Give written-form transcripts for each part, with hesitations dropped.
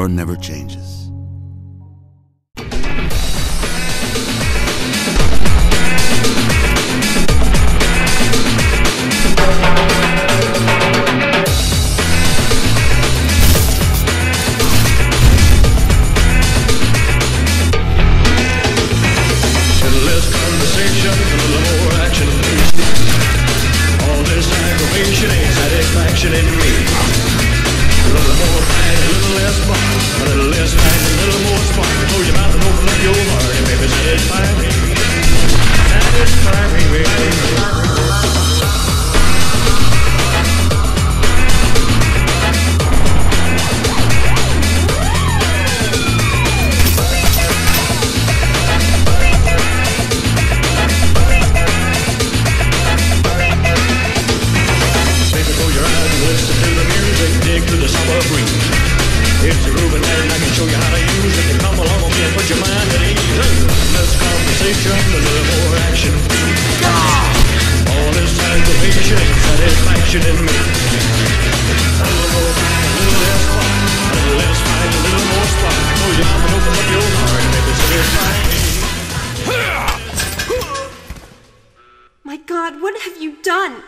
war never changes. My God, what have you done?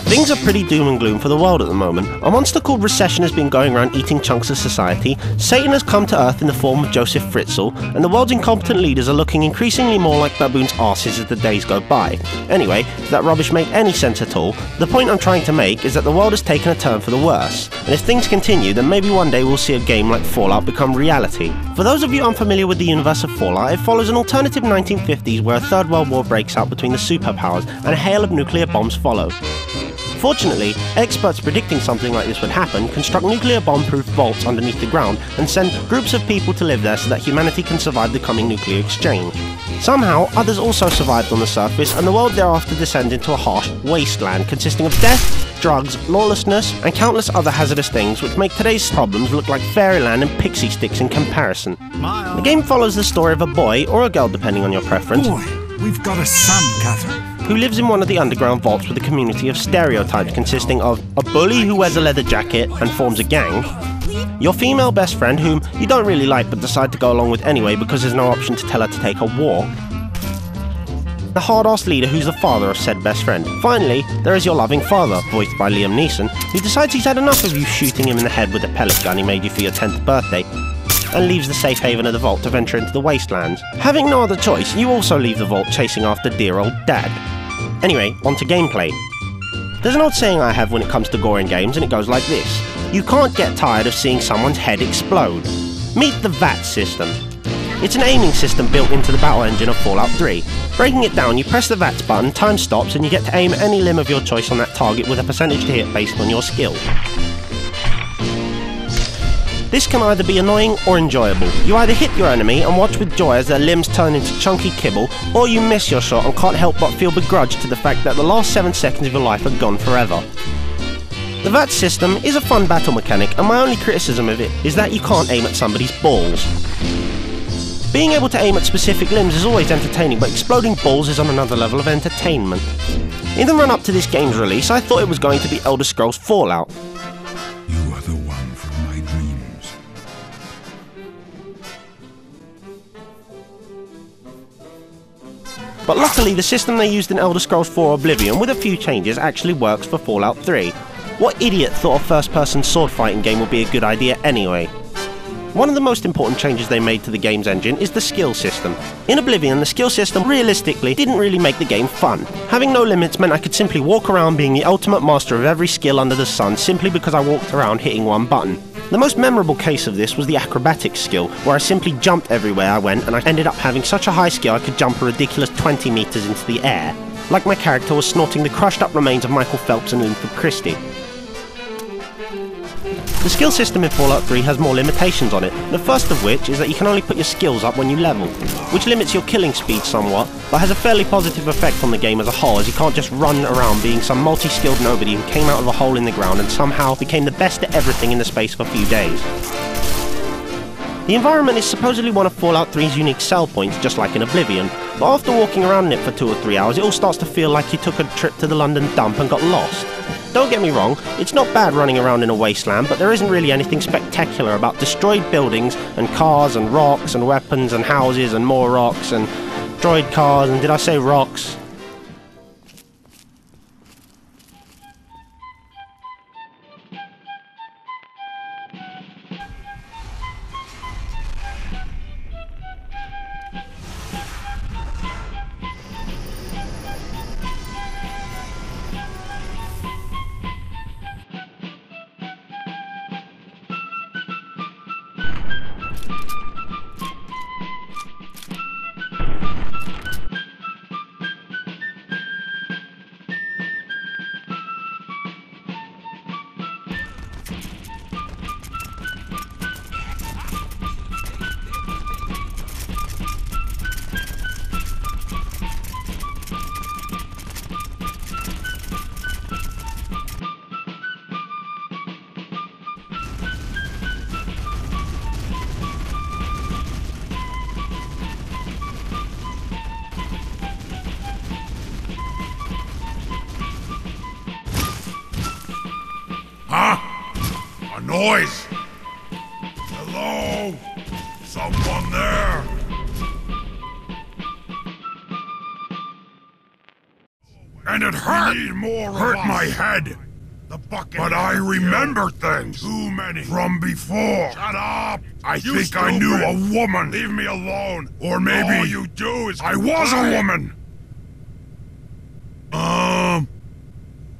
Things are pretty doom and gloom for the world at the moment. A monster called recession has been going around eating chunks of society, Satan has come to Earth in the form of Joseph Fritzl, and the world's incompetent leaders are looking increasingly more like baboons' arses as the days go by. Anyway, if that rubbish made any sense at all, the point I'm trying to make is that the world has taken a turn for the worse, and if things continue, then maybe one day we'll see a game like Fallout become reality. For those of you unfamiliar with the universe of Fallout, it follows an alternative 1950s where a Third World War breaks out between the superpowers and a hail of nuclear bombs follow. Fortunately, experts predicting something like this would happen construct nuclear bomb-proof vaults underneath the ground and send groups of people to live there so that humanity can survive the coming nuclear exchange. Somehow, others also survived on the surface, and the world thereafter descends into a harsh wasteland consisting of death, drugs, lawlessness, and countless other hazardous things which make today's problems look like fairyland and pixie sticks in comparison. The game follows the story of a boy, or a girl depending on your preference, Boy, we've got a son, Catherine, who lives in one of the underground vaults with a community of stereotypes consisting of a bully who wears a leather jacket and forms a gang, your female best friend whom you don't really like but decide to go along with anyway because there's no option to tell her to take a walk, the hard-ass leader who's the father of said best friend. Finally, there is your loving father, voiced by Liam Neeson, who decides he's had enough of you shooting him in the head with the pellet gun he made you for your 10th birthday, and leaves the safe haven of the vault to venture into the wastelands. Having no other choice, you also leave the vault chasing after dear old dad. Anyway, on to gameplay. There's an old saying I have when it comes to gore in games, and it goes like this: you can't get tired of seeing someone's head explode. Meet the VATS system. It's an aiming system built into the battle engine of Fallout 3. Breaking it down, you press the VATS button, time stops, and you get to aim any limb of your choice on that target with a percentage to hit based on your skill. This can either be annoying or enjoyable. You either hit your enemy and watch with joy as their limbs turn into chunky kibble, or you miss your shot and can't help but feel begrudged to the fact that the last 7 seconds of your life are gone forever. The VATS system is a fun battle mechanic, and my only criticism of it is that you can't aim at somebody's balls. Being able to aim at specific limbs is always entertaining, but exploding balls is on another level of entertainment. In the run-up to this game's release, I thought it was going to be Elder Scrolls Fallout. you are the one from my dreams. But luckily, the system they used in Elder Scrolls 4 Oblivion, with a few changes, actually works for Fallout 3. What idiot thought a first-person sword fighting game would be a good idea anyway? One of the most important changes they made to the game's engine is the skill system. In Oblivion, the skill system realistically didn't really make the game fun. Having no limits meant I could simply walk around being the ultimate master of every skill under the sun simply because I walked around hitting one button. The most memorable case of this was the acrobatics skill, where I simply jumped everywhere I went and I ended up having such a high skill I could jump a ridiculous 20 meters into the air. Like my character was snorting the crushed up remains of Michael Phelps and Linford Christie. The skill system in Fallout 3 has more limitations on it, the first of which is that you can only put your skills up when you level, which limits your killing speed somewhat, but has a fairly positive effect on the game as a whole, as you can't just run around being some multi-skilled nobody who came out of a hole in the ground and somehow became the best at everything in the space of a few days. The environment is supposedly one of Fallout 3's unique sell points, just like in Oblivion, but after walking around in it for 2 or 3 hours, it all starts to feel like you took a trip to the London dump and got lost. Don't get me wrong, it's not bad running around in a wasteland, but there isn't really anything spectacular about destroyed buildings and cars and rocks and weapons and houses and more rocks and destroyed cars and did I say rocks? A noise! Hello? Someone there? And it hurt my head. But I remember things. Too many. From before. Shut up! I think I knew a woman. Leave me alone. Or maybe all you do is I was a woman.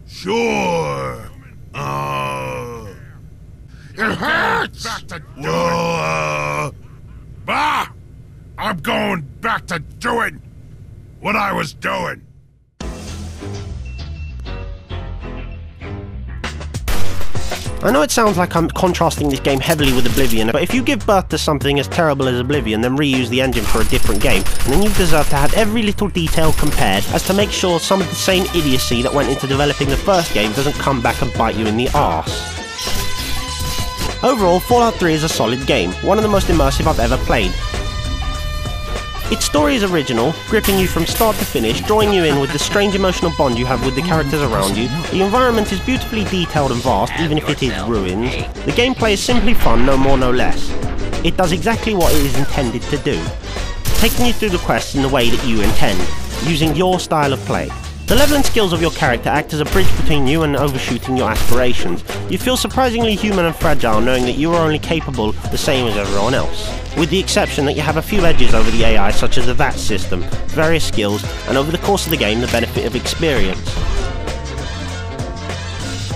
Sure. It hurts! I'm going back to doing what I was doing. I know it sounds like I'm contrasting this game heavily with Oblivion, but if you give birth to something as terrible as Oblivion, then reuse the engine for a different game, and then you deserve to have every little detail compared as to make sure some of the same idiocy that went into developing the first game doesn't come back and bite you in the arse. Overall, Fallout 3 is a solid game, one of the most immersive I've ever played. Its story is original, gripping you from start to finish, drawing you in with the strange emotional bond you have with the characters around you. The environment is beautifully detailed and vast, even if it is ruins. The gameplay is simply fun, no more no less. It does exactly what it is intended to do, taking you through the quests in the way that you intend, using your style of play. The level and skills of your character act as a bridge between you and overshooting your aspirations. You feel surprisingly human and fragile knowing that you are only capable the same as everyone else, with the exception that you have a few edges over the AI, such as the VATS system, various skills, and over the course of the game the benefit of experience.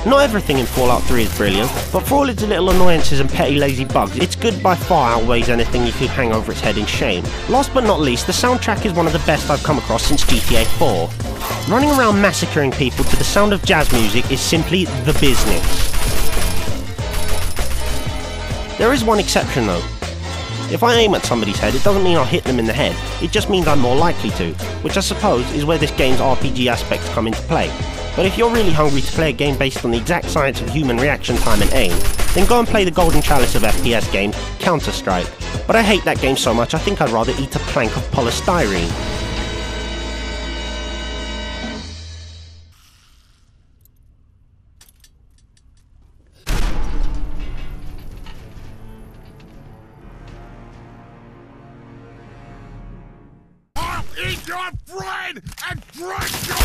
Not everything in Fallout 3 is brilliant, but for all its little annoyances and petty lazy bugs, its good by far outweighs anything you could hang over its head in shame. Last but not least, the soundtrack is one of the best I've come across since GTA 4. Running around massacring people to the sound of jazz music is simply the business. There is one exception though. If I aim at somebody's head, it doesn't mean I'll hit them in the head, it just means I'm more likely to, which I suppose is where this game's RPG aspects come into play. But if you're really hungry to play a game based on the exact science of human reaction time and aim, then go and play the golden chalice of FPS games, Counter-Strike. But I hate that game so much I think I'd rather eat a plank of polystyrene. I'll eat your brain and drink your